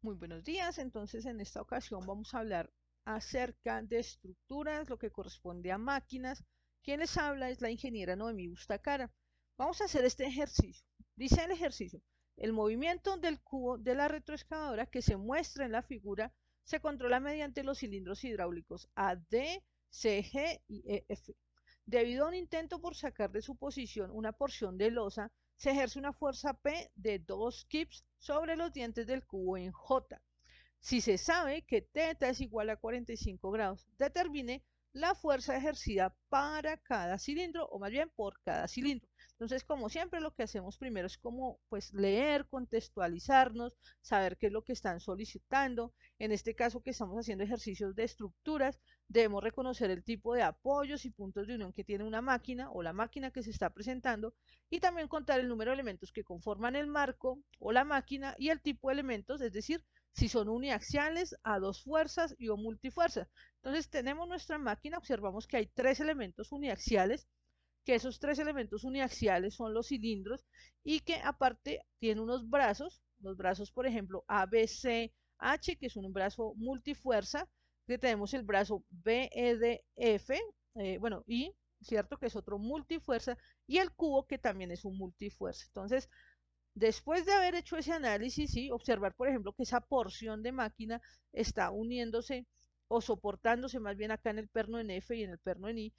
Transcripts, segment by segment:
Muy buenos días. Entonces, en esta ocasión vamos a hablar acerca de estructuras, lo que corresponde a máquinas. Quien les habla es la ingeniera Noemí Bustacara. Vamos a hacer este ejercicio. Dice el ejercicio: el movimiento del cubo de la retroexcavadora que se muestra en la figura se controla mediante los cilindros hidráulicos A, D, C, G y E, F. Debido a un intento por sacar de su posición una porción de losa, se ejerce una fuerza P de 2 kips sobre los dientes del cubo en J. Si se sabe que θ es igual a 45 grados, determine la fuerza ejercida para cada cilindro, o más bien por cada cilindro. Entonces, como siempre, lo que hacemos primero es como pues leer, contextualizarnos, saber qué es lo que están solicitando. En este caso que estamos haciendo ejercicios de estructuras, debemos reconocer el tipo de apoyos y puntos de unión que tiene una máquina o la máquina que se está presentando, y también contar el número de elementos que conforman el marco o la máquina y el tipo de elementos, es decir, si son uniaxiales, a dos fuerzas y o multifuerzas. Entonces tenemos nuestra máquina, observamos que hay tres elementos uniaxiales, que esos tres elementos uniaxiales son los cilindros y que aparte tiene unos brazos, los brazos por ejemplo ABCH, que es un brazo multifuerza, que tenemos el brazo BEDF, bueno, y cierto que es otro multifuerza, y el cubo que también es un multifuerza. Entonces, después de haber hecho ese análisis, sí, observar, por ejemplo, que esa porción de máquina está uniéndose o soportándose más bien acá en el perno en F y en el perno en I,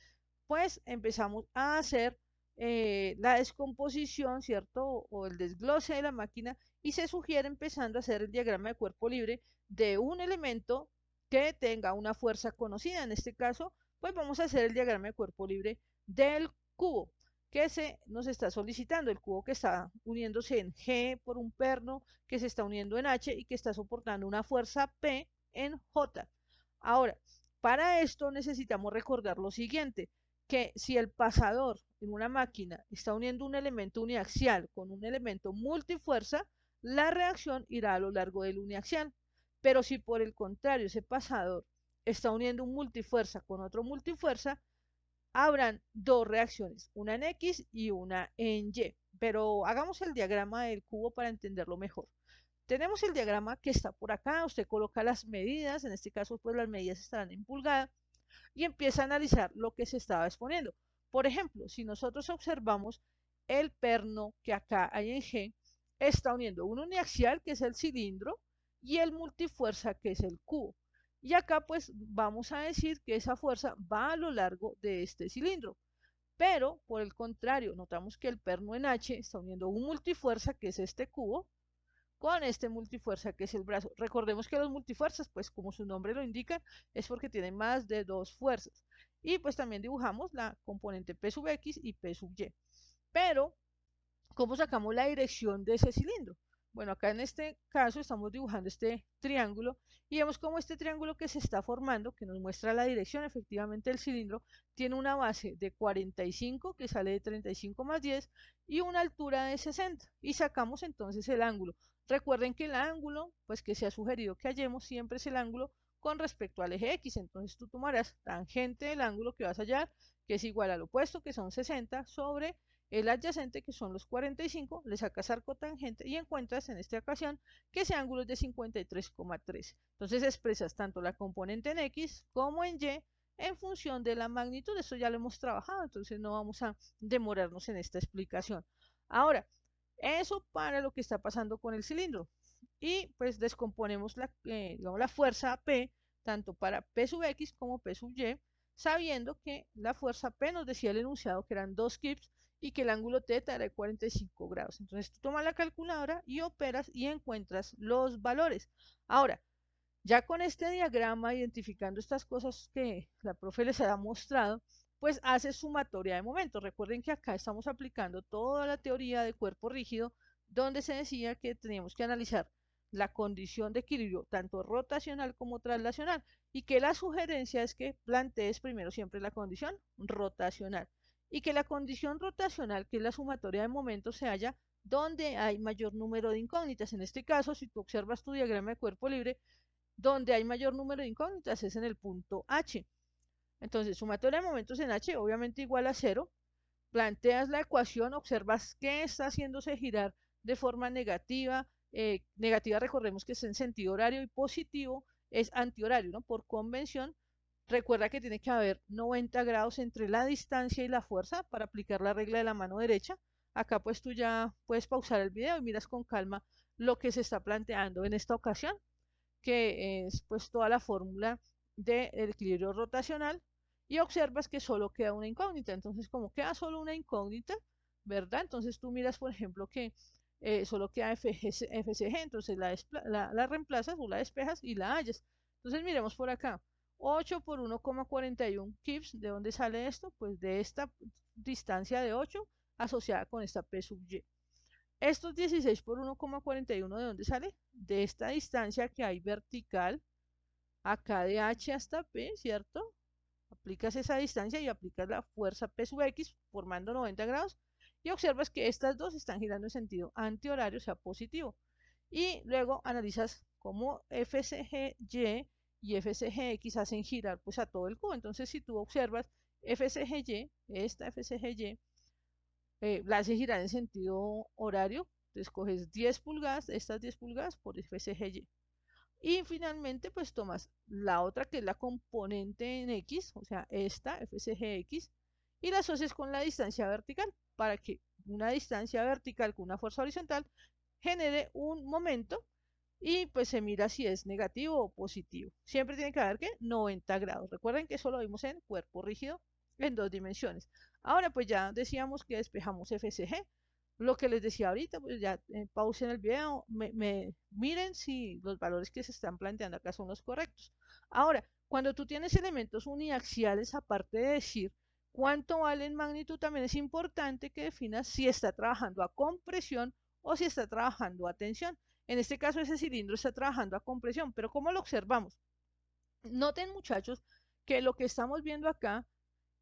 pues empezamos a hacer la descomposición, ¿cierto? O el desglose de la máquina, y se sugiere empezando a hacer el diagrama de cuerpo libre de un elemento que tenga una fuerza conocida. En este caso, pues vamos a hacer el diagrama de cuerpo libre del cubo que se nos está solicitando, el cubo que está uniéndose en G por un perno, que se está uniendo en H y que está soportando una fuerza P en J. Ahora, para esto necesitamos recordar lo siguiente, que si el pasador en una máquina está uniendo un elemento uniaxial con un elemento multifuerza, la reacción irá a lo largo del uniaxial. Pero si por el contrario ese pasador está uniendo un multifuerza con otro multifuerza, habrán dos reacciones, una en X y una en Y. Pero hagamos el diagrama del cubo para entenderlo mejor. Tenemos el diagrama que está por acá, usted coloca las medidas, en este caso pues las medidas estarán en pulgada, y empieza a analizar lo que se estaba exponiendo. Por ejemplo, si nosotros observamos el perno que acá hay en G, está uniendo un uniaxial, que es el cilindro, y el multifuerza, que es el cubo. Y acá pues vamos a decir que esa fuerza va a lo largo de este cilindro. Pero, por el contrario, notamos que el perno en H está uniendo un multifuerza, que es este cubo, con este multifuerza que es el brazo. Recordemos que los multifuerzas, pues como su nombre lo indica, es porque tienen más de dos fuerzas. Y pues también dibujamos la componente P sub X y P sub Y. Pero, ¿cómo sacamos la dirección de ese cilindro? Bueno, acá en este caso estamos dibujando este triángulo y vemos cómo este triángulo que se está formando, que nos muestra la dirección efectivamente del cilindro, tiene una base de 45 que sale de 35 más 10 y una altura de 60. Y sacamos entonces el ángulo. Recuerden que el ángulo, pues que se ha sugerido que hallemos siempre es el ángulo con respecto al eje X. Entonces tú tomarás tangente del ángulo que vas a hallar, que es igual al opuesto, que son 60, sobre el adyacente, que son los 45, le sacas arco tangente y encuentras en esta ocasión que ese ángulo es de 53,3. Entonces expresas tanto la componente en X como en Y en función de la magnitud. Eso ya lo hemos trabajado, entonces no vamos a demorarnos en esta explicación. Ahora, eso para lo que está pasando con el cilindro. Y pues descomponemos digamos, la fuerza P, tanto para P sub X como P sub Y, sabiendo que la fuerza P nos decía el enunciado que eran 2 kips y que el ángulo θ era de 45 grados. Entonces tú tomas la calculadora y operas y encuentras los valores. Ahora, ya con este diagrama, identificando estas cosas que la profe les ha mostrado, pues hace sumatoria de momentos. Recuerden que acá estamos aplicando toda la teoría de cuerpo rígido, donde se decía que teníamos que analizar la condición de equilibrio, tanto rotacional como traslacional, y que la sugerencia es que plantees primero siempre la condición rotacional, y que la condición rotacional, que es la sumatoria de momentos, se halla donde hay mayor número de incógnitas. En este caso, si tú observas tu diagrama de cuerpo libre, donde hay mayor número de incógnitas es en el punto H. Entonces, sumatoria de momentos en H, obviamente igual a 0. Planteas la ecuación, observas que está haciéndose girar de forma negativa negativa, recordemos que es en sentido horario, y positivo es antihorario, ¿no? Por convención, recuerda que tiene que haber 90 grados entre la distancia y la fuerza para aplicar la regla de la mano derecha. Acá pues tú ya puedes pausar el video y miras con calma lo que se está planteando en esta ocasión, que es pues toda la fórmula del equilibrio rotacional, y observas que solo queda una incógnita. Entonces, como queda solo una incógnita, ¿verdad? Entonces tú miras, por ejemplo, que solo queda FCG, entonces la reemplazas o la despejas y la hallas. Entonces miremos por acá, 8 por 1,41 kips, ¿de dónde sale esto? Pues de esta distancia de 8 asociada con esta P sub Y. Estos 16 por 1,41, ¿de dónde sale? De esta distancia que hay vertical, acá de H hasta P, ¿cierto? Aplicas esa distancia y aplicas la fuerza P sub X formando 90 grados, y observas que estas dos están girando en sentido antihorario, o sea, positivo. Y luego analizas cómo FCGY y FCGX hacen girar pues a todo el cubo. Entonces, si tú observas FCGY, esta FCGY, la hace girar en sentido horario, entonces coges 10 pulgadas, estas 10 pulgadas por FCGY. Y finalmente, pues tomas la otra que es la componente en X, o sea, esta FCGX, y la asocias con la distancia vertical para que una distancia vertical con una fuerza horizontal genere un momento, y pues se mira si es negativo o positivo. Siempre tiene que haber que 90 grados. Recuerden que eso lo vimos en cuerpo rígido en 2 dimensiones. Ahora pues ya decíamos que despejamos FCG. Lo que les decía ahorita, pues ya pausen el video, miren si los valores que se están planteando acá son los correctos. Ahora, cuando tú tienes elementos uniaxiales, aparte de decir cuánto vale en magnitud, también es importante que definas si está trabajando a compresión o si está trabajando a tensión. En este caso, ese cilindro está trabajando a compresión, pero ¿cómo lo observamos? Noten, muchachos, que lo que estamos viendo acá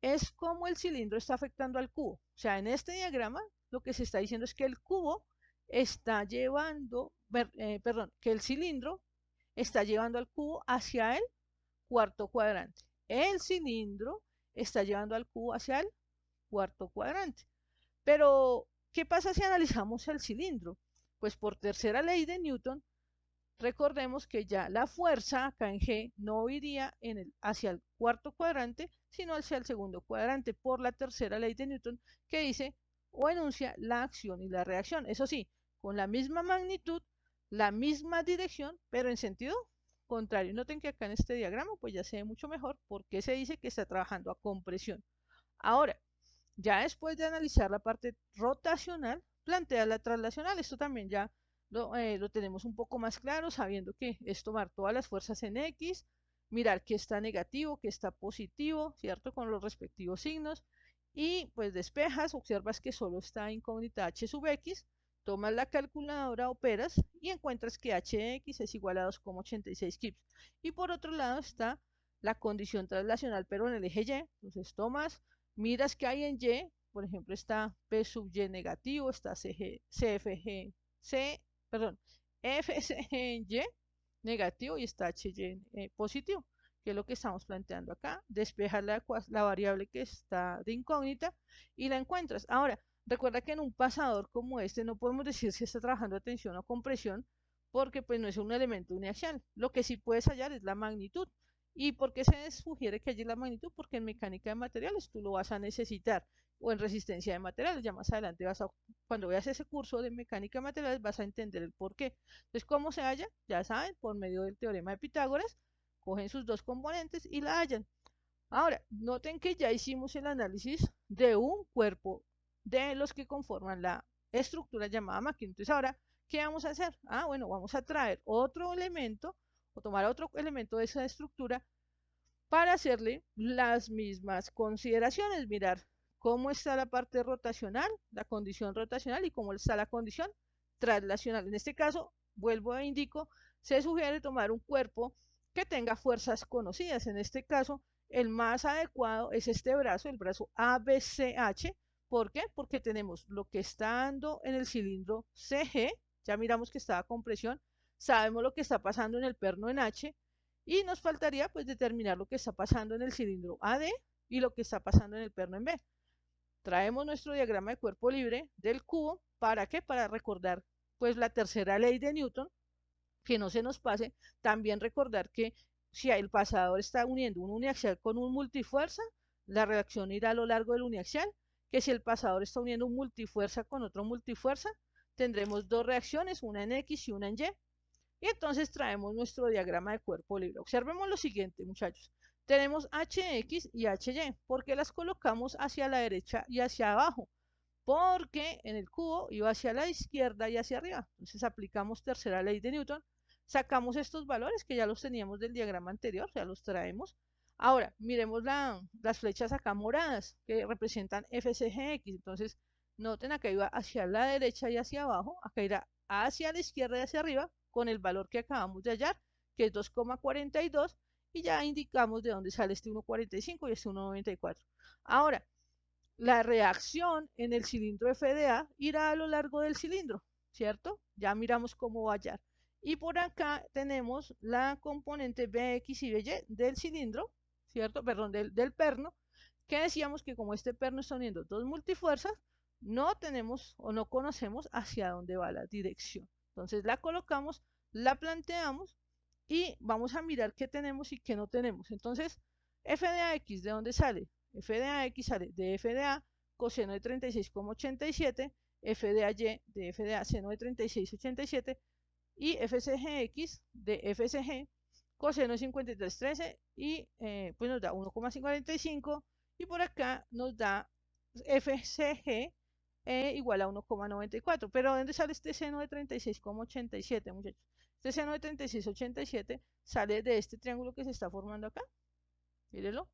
es cómo el cilindro está afectando al cubo. O sea, en este diagrama lo que se está diciendo es que el cubo está llevando, perdón, que el cilindro está llevando al cubo hacia el cuarto cuadrante. El cilindro está llevando al cubo hacia el cuarto cuadrante. Pero, ¿qué pasa si analizamos el cilindro? Pues por tercera ley de Newton, recordemos que ya la fuerza acá en G no iría hacia el cuarto cuadrante, sino hacia el segundo cuadrante, por la tercera ley de Newton, que dice o enuncia la acción y la reacción. Eso sí, con la misma magnitud, la misma dirección, pero en sentido contrario. Noten que acá en este diagrama pues ya se ve mucho mejor porque se dice que está trabajando a compresión. Ahora, ya después de analizar la parte rotacional, plantea la traslacional. Esto también ya lo tenemos un poco más claro, sabiendo que es tomar todas las fuerzas en X, mirar que está negativo, que está positivo, ¿cierto? Con los respectivos signos. Y pues despejas, observas que solo está incógnita H sub X, tomas la calculadora, operas y encuentras que Hx es igual a 2,86 kips. Y por otro lado está la condición traslacional, pero en el eje Y. Entonces tomas, miras que hay en Y, por ejemplo, está P sub Y negativo, está perdón, FCG en Y negativo y está HY positivo, que es lo que estamos planteando acá. Despejas la variable que está de incógnita y la encuentras. Ahora, recuerda que en un pasador como este no podemos decir si está trabajando a tensión o compresión, porque pues no es un elemento uniaxial. Lo que sí puedes hallar es la magnitud. ¿Y por qué se sugiere que haya la magnitud? Porque en mecánica de materiales tú lo vas a necesitar, o en resistencia de materiales. Ya más adelante cuando veas ese curso de mecánica de materiales vas a entender el por qué. Entonces, ¿cómo se halla? Ya saben, por medio del teorema de Pitágoras, cogen sus dos componentes y la hallan. Ahora, noten que ya hicimos el análisis de un cuerpo de los que conforman la estructura llamada máquina. Entonces, ahora, ¿qué vamos a hacer? Bueno, vamos a traer otro elemento o tomar otro elemento de esa estructura para hacerle las mismas consideraciones. Mirar cómo está la parte rotacional, la condición rotacional, y cómo está la condición traslacional. En este caso, vuelvo e indico, se sugiere tomar un cuerpo que tenga fuerzas conocidas. En este caso, el más adecuado es este brazo, el brazo ABCH. ¿Por qué? Porque tenemos lo que está dando en el cilindro CG, ya miramos que está a compresión, sabemos lo que está pasando en el perno en H, y nos faltaría pues determinar lo que está pasando en el cilindro AD y lo que está pasando en el perno en B. Traemos nuestro diagrama de cuerpo libre del cubo, ¿para qué? Para recordar pues la tercera ley de Newton, que no se nos pase. También recordar que si el pasador está uniendo un uniaxial con un multifuerza, la reacción irá a lo largo del uniaxial, que si el pasador está uniendo un multifuerza con otro multifuerza, tendremos dos reacciones, una en X y una en Y. Y entonces traemos nuestro diagrama de cuerpo libre. Observemos lo siguiente, muchachos. Tenemos HX y HY. ¿Por qué las colocamos hacia la derecha y hacia abajo? Porque en el cubo iba hacia la izquierda y hacia arriba. Entonces aplicamos tercera ley de Newton, sacamos estos valores que ya los teníamos del diagrama anterior, ya los traemos. Ahora, miremos las flechas acá moradas que representan FCGX. Entonces, noten acá iba hacia la derecha y hacia abajo, acá irá hacia la izquierda y hacia arriba con el valor que acabamos de hallar, que es 2,42, y ya indicamos de dónde sale este 1,45 y este 1,94. Ahora, la reacción en el cilindro FDA irá a lo largo del cilindro, ¿cierto? Ya miramos cómo va a hallar. Y por acá tenemos la componente BX y BY del cilindro, ¿cierto? Perdón, del perno, que decíamos que como este perno está uniendo dos multifuerzas, no tenemos o no conocemos hacia dónde va la dirección. Entonces la colocamos, la planteamos y vamos a mirar qué tenemos y qué no tenemos. Entonces, FDAX, ¿de dónde sale? FDAX sale de FDA coseno de 36,87, FDAY de FDA seno de 36,87 y FCGX de FCG coseno de 53,13 y pues nos da 1,45 y por acá nos da FCG igual a 1,94. Pero ¿dónde sale este seno de 36,87, muchachos? Este seno de 36,87 sale de este triángulo que se está formando acá. Mírenlo,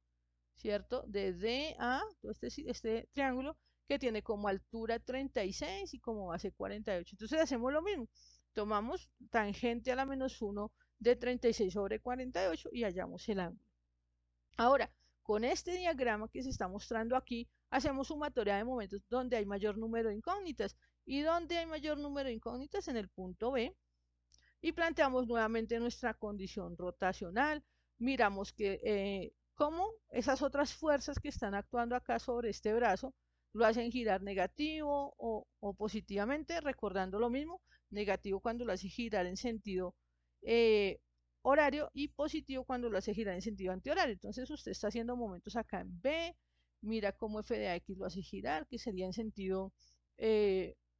¿cierto? Desde A, este triángulo que tiene como altura 36 y como base 48. Entonces hacemos lo mismo. Tomamos tangente a la menos 1 de 36 sobre 48 y hallamos el ángulo. Ahora, con este diagrama que se está mostrando aquí, hacemos sumatoria de momentos donde hay mayor número de incógnitas. ¿Y donde hay mayor número de incógnitas? En el punto B. Y planteamos nuevamente nuestra condición rotacional. Miramos que cómo esas otras fuerzas que están actuando acá sobre este brazo lo hacen girar negativo o positivamente, recordando lo mismo, negativo cuando lo hace girar en sentido horario y positivo cuando lo hace girar en sentido antihorario. Entonces usted está haciendo momentos acá en B, mira cómo f de x lo hace girar, que sería en sentido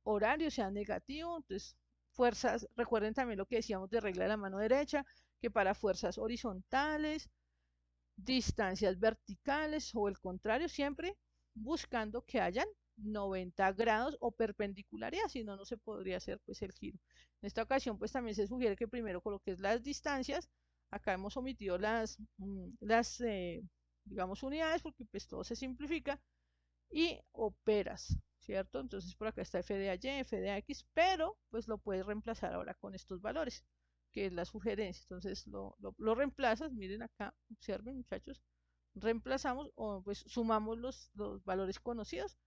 horario, o sea, negativo. Entonces, fuerzas, recuerden también lo que decíamos de regla de la mano derecha, que para fuerzas horizontales, distancias verticales o el contrario, siempre buscando que hayan 90 grados o perpendicularidad, si no, no se podría hacer pues el giro. En esta ocasión pues también se sugiere que primero coloques las distancias, acá hemos omitido las digamos unidades porque pues todo se simplifica y operas, ¿cierto? Entonces por acá está f de y, f de x, pero pues lo puedes reemplazar ahora con estos valores, que es la sugerencia. Entonces lo reemplazas, miren acá, observen muchachos, reemplazamos o pues sumamos los valores conocidos.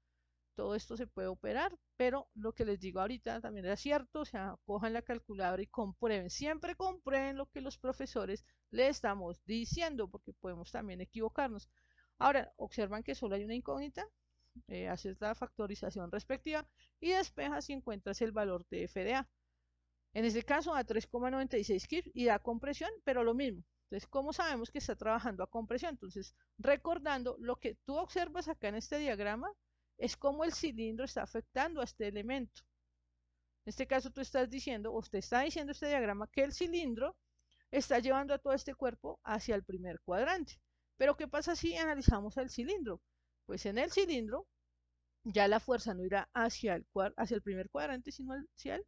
Todo esto se puede operar, pero lo que les digo ahorita también era cierto, o sea, cojan la calculadora y comprueben, siempre comprueben lo que los profesores les estamos diciendo, porque podemos también equivocarnos. Ahora, observan que solo hay una incógnita, haces la factorización respectiva y despejas y encuentras el valor de FDA. En este caso a 3,96 kips y da compresión, pero lo mismo. Entonces, ¿cómo sabemos que está trabajando a compresión? Entonces, recordando lo que tú observas acá en este diagrama, es cómo el cilindro está afectando a este elemento. En este caso, tú estás diciendo, o usted está diciendo este diagrama, que el cilindro está llevando a todo este cuerpo hacia el primer cuadrante. Pero, ¿qué pasa si analizamos el cilindro? Pues en el cilindro, ya la fuerza no irá hacia el primer cuadrante, sino hacia el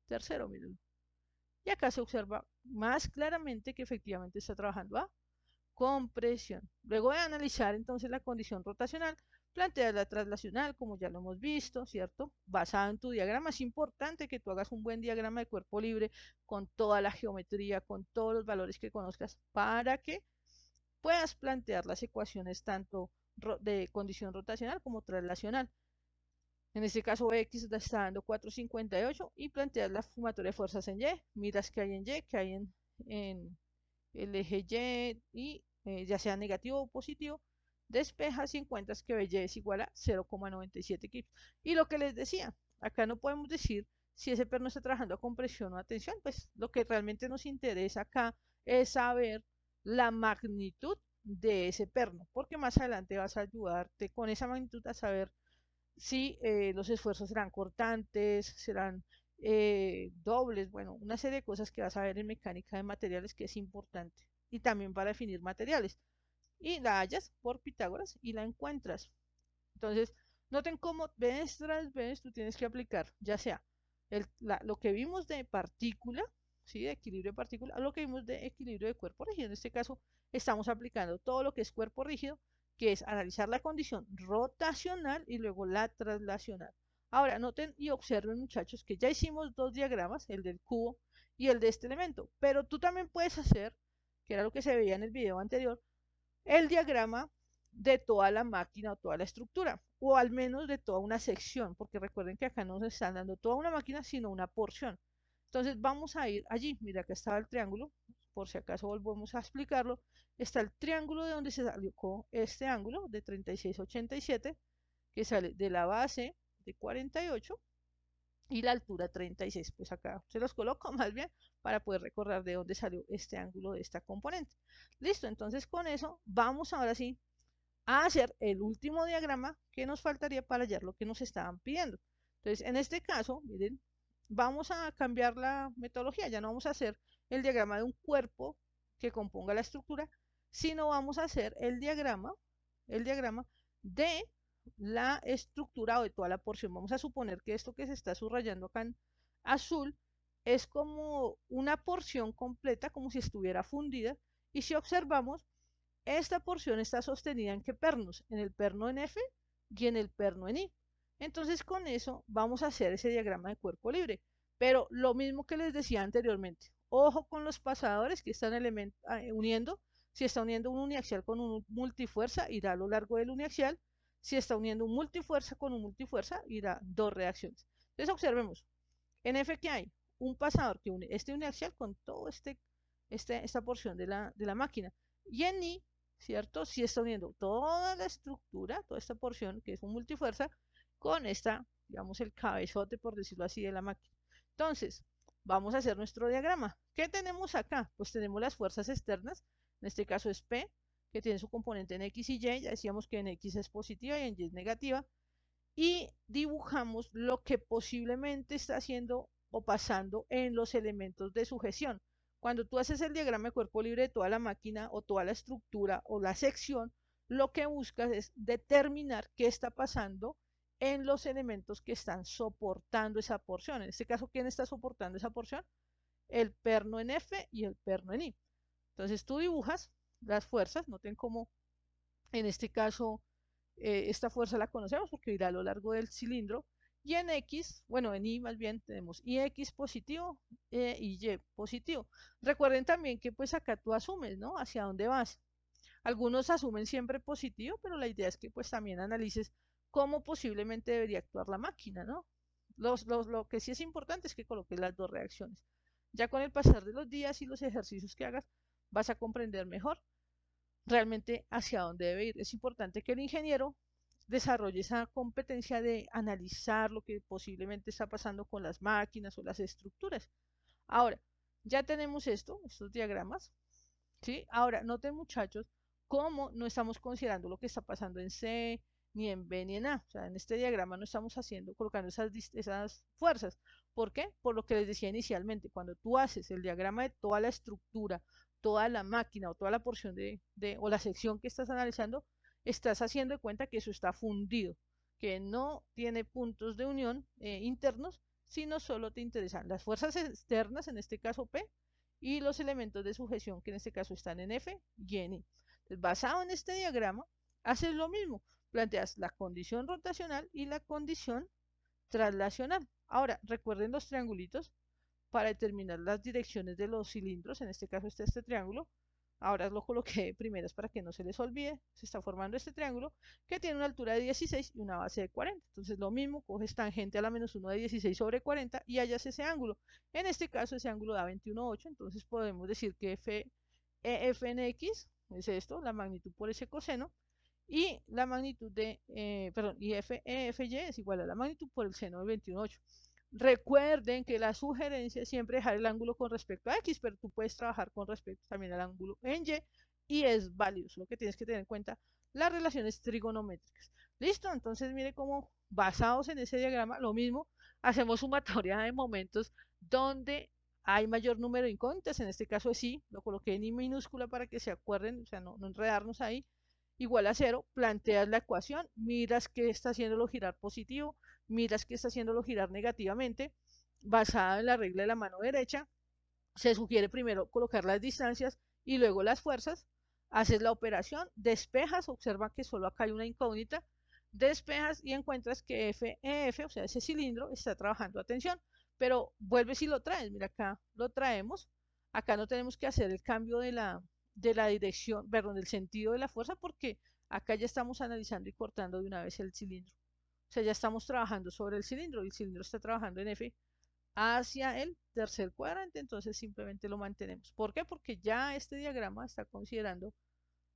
tercero, mírenlo. Y acá se observa más claramente que efectivamente está trabajando a compresión. Luego de analizar entonces la condición rotacional, planteas la traslacional, como ya lo hemos visto, ¿cierto? Basada en tu diagrama. Es importante que tú hagas un buen diagrama de cuerpo libre con toda la geometría, con todos los valores que conozcas, para que puedas plantear las ecuaciones tanto de condición rotacional como traslacional. En este caso X está dando 4,58 y planteas la sumatoria de fuerzas en Y, miras que hay en Y, que hay en el eje Y y ya sea negativo o positivo, despejas y encuentras que Y es igual a 0,97 kips. Y lo que les decía, acá no podemos decir si ese perno está trabajando a compresión o a tensión. Pues lo que realmente nos interesa acá es saber la magnitud de ese perno, porque más adelante vas a ayudarte con esa magnitud a saber si los esfuerzos serán cortantes, serán dobles, bueno, una serie de cosas que vas a ver en mecánica de materiales que es importante. Y también para definir materiales. Y la hallas por Pitágoras y la encuentras. Entonces, noten cómo vez tras vez tú tienes que aplicar, ya sea lo que vimos de partícula, ¿sí? De equilibrio de partícula, a lo que vimos de equilibrio de cuerpo rígido. En este caso, estamos aplicando todo lo que es cuerpo rígido, que es analizar la condición rotacional y luego la traslacional. Ahora, noten y observen, muchachos, que ya hicimos dos diagramas, el del cubo y el de este elemento, pero tú también puedes hacer, que era lo que se veía en el video anterior, el diagrama de toda la máquina o toda la estructura, o al menos de toda una sección, porque recuerden que acá no nos están dando toda una máquina, sino una porción. Entonces vamos a ir allí, mira, acá estaba el triángulo, por si acaso volvemos a explicarlo, está el triángulo de donde se salió este ángulo de 36,87, que sale de la base de 48 y la altura 36, pues acá se los coloco más bien para poder recordar de dónde salió este ángulo de esta componente. Listo, entonces con eso vamos ahora sí a hacer el último diagrama que nos faltaría para hallar lo que nos estaban pidiendo. Entonces, en este caso, miren, vamos a cambiar la metodología, ya no vamos a hacer el diagrama de un cuerpo que componga la estructura, sino vamos a hacer el diagrama de la estructura o de toda la porción. Vamos a suponer que esto que se está subrayando acá en azul es como una porción completa, como si estuviera fundida, y si observamos, esta porción está sostenida en qué pernos, en el perno en F y en el perno en I. Entonces con eso vamos a hacer ese diagrama de cuerpo libre. Pero lo mismo que les decía anteriormente, ojo con los pasadores que están uniendo. Si está uniendo un uniaxial con un multifuerza, irá a lo largo del uniaxial. Si está uniendo un multifuerza con un multifuerza, irá dos reacciones. Entonces observemos, en F que hay un pasador que une este uniaxial con todo esta porción de la máquina. Y en I, ¿cierto? Si está uniendo toda la estructura, toda esta porción que es un multifuerza, con esta, digamos, el cabezote, por decirlo así, de la máquina. Entonces, vamos a hacer nuestro diagrama. ¿Qué tenemos acá? Pues tenemos las fuerzas externas, en este caso es P, que tiene su componente en X y Y, ya decíamos que en X es positiva y en Y es negativa, y dibujamos lo que posiblemente está haciendo o pasando en los elementos de sujeción. Cuando tú haces el diagrama de cuerpo libre de toda la máquina o toda la estructura o la sección, lo que buscas es determinar qué está pasando en los elementos que están soportando esa porción. En este caso, ¿quién está soportando esa porción? El perno en F y el perno en I. Entonces tú dibujas las fuerzas, noten cómo en este caso esta fuerza la conocemos porque irá a lo largo del cilindro. Y en X, bueno, en Y más bien tenemos IX positivo y Y positivo. Recuerden también que pues acá tú asumes, ¿no? Hacia dónde vas. Algunos asumen siempre positivo, pero la idea es que pues también analices cómo posiblemente debería actuar la máquina, ¿no? Lo que sí es importante es que coloques las dos reacciones. Ya con el pasar de los días y los ejercicios que hagas, vas a comprender mejor realmente hacia dónde debe ir. Es importante que el ingeniero desarrolle esa competencia de analizar lo que posiblemente está pasando con las máquinas o las estructuras. Ahora, ya tenemos estos diagramas, ¿sí? Ahora, noten muchachos, cómo no estamos considerando lo que está pasando en C, ni en B, ni en A. O sea, en este diagrama no estamos colocando esas fuerzas. ¿Por qué? Por lo que les decía inicialmente, cuando tú haces el diagrama de toda la estructura, toda la máquina o toda la porción o la sección que estás analizando, estás haciendo de cuenta que eso está fundido, que no tiene puntos de unión internos, sino solo te interesan las fuerzas externas, en este caso P, y los elementos de sujeción, que en este caso están en F y en I. Entonces, basado en este diagrama, haces lo mismo, planteas la condición rotacional y la condición traslacional. Ahora, recuerden los triangulitos para determinar las direcciones de los cilindros, en este caso está este triángulo. Ahora lo coloqué de primeras para que no se les olvide. Se está formando este triángulo que tiene una altura de 16 y una base de 40. Entonces lo mismo, coges tangente a la menos 1 de 16 sobre 40 y hallas ese ángulo. En este caso ese ángulo da 21,8, entonces podemos decir que EF en X es esto, la magnitud por ese coseno, y la magnitud de, perdón, y EFY es igual a la magnitud por el seno de 21,8. Recuerden que la sugerencia es siempre dejar el ángulo con respecto a X, pero tú puedes trabajar con respecto también al ángulo en Y es válido. Lo que tienes que tener en cuenta las relaciones trigonométricas. ¿Listo? Entonces mire cómo basados en ese diagrama, lo mismo, hacemos sumatoria de momentos donde hay mayor número de incógnitas, en este caso es I, lo coloqué en I minúscula para que se acuerden, o sea, no enredarnos ahí, igual a 0, planteas la ecuación, miras que está haciéndolo girar positivo, miras que está haciéndolo girar negativamente, basada en la regla de la mano derecha, se sugiere primero colocar las distancias y luego las fuerzas, haces la operación, despejas, observa que solo acá hay una incógnita, despejas y encuentras que FEF, o sea, ese cilindro está trabajando a tensión, pero vuelves y lo traes, mira acá lo traemos, acá no tenemos que hacer el cambio de la dirección, perdón, del sentido de la fuerza, porque acá ya estamos analizando y cortando de una vez el cilindro. O sea, ya estamos trabajando sobre el cilindro y el cilindro está trabajando en F hacia el tercer cuadrante, entonces simplemente lo mantenemos. ¿Por qué? Porque ya este diagrama está considerando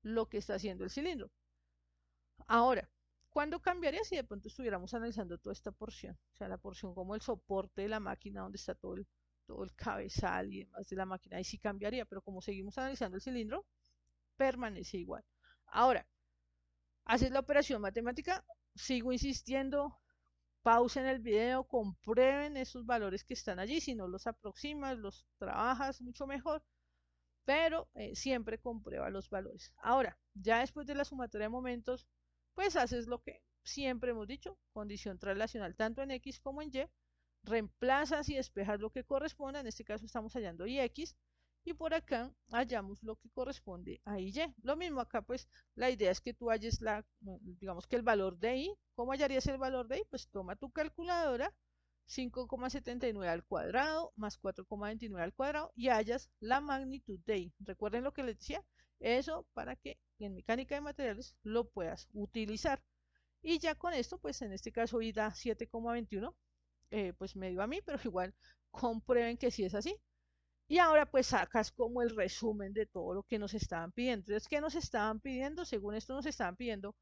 lo que está haciendo el cilindro. Ahora, ¿cuándo cambiaría si de pronto estuviéramos analizando toda esta porción? O sea, la porción como el soporte de la máquina, donde está todo el cabezal y demás de la máquina, ahí sí cambiaría, pero como seguimos analizando el cilindro, permanece igual. Ahora, haces la operación matemática, sigo insistiendo, pausen el video, comprueben esos valores que están allí, si no los aproximas, los trabajas mucho mejor, pero siempre comprueba los valores. Ahora, ya después de la sumatoria de momentos, pues haces lo que siempre hemos dicho, condición translacional tanto en X como en Y, reemplazas y despejas lo que corresponda, en este caso estamos hallando IX, y por acá hallamos lo que corresponde a IY. Lo mismo acá, pues la idea es que tú halles digamos que el valor de I. ¿Cómo hallarías el valor de I? Pues toma tu calculadora, 5,79 al cuadrado más 4,29 al cuadrado y hallas la magnitud de I. Recuerden lo que les decía, eso para que en mecánica de materiales lo puedas utilizar. Y ya con esto, pues en este caso I da 7,21, pues me dio a mí, pero igual comprueben que sí es así. Y ahora pues sacas como el resumen de todo lo que nos estaban pidiendo. Entonces, ¿qué nos estaban pidiendo? Según esto nos estaban pidiendo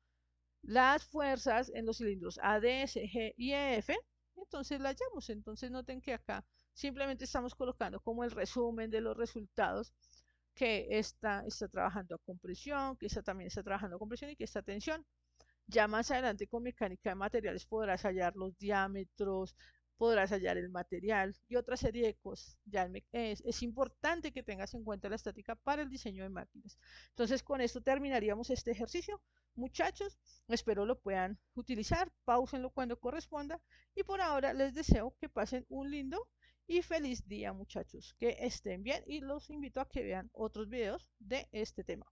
las fuerzas en los cilindros A, D, S, G y F. Entonces la hallamos. Entonces noten que acá simplemente estamos colocando como el resumen de los resultados, que esta está trabajando a compresión, que esta también está trabajando a compresión y que esta tensión. Ya más adelante con mecánica de materiales podrás hallar los diámetros, podrás hallar el material y otra serie de cosas. Ya es importante que tengas en cuenta la estática para el diseño de máquinas. Entonces con esto terminaríamos este ejercicio. Muchachos, espero lo puedan utilizar, pausenlo cuando corresponda y por ahora les deseo que pasen un lindo y feliz día, muchachos, que estén bien y los invito a que vean otros videos de este tema.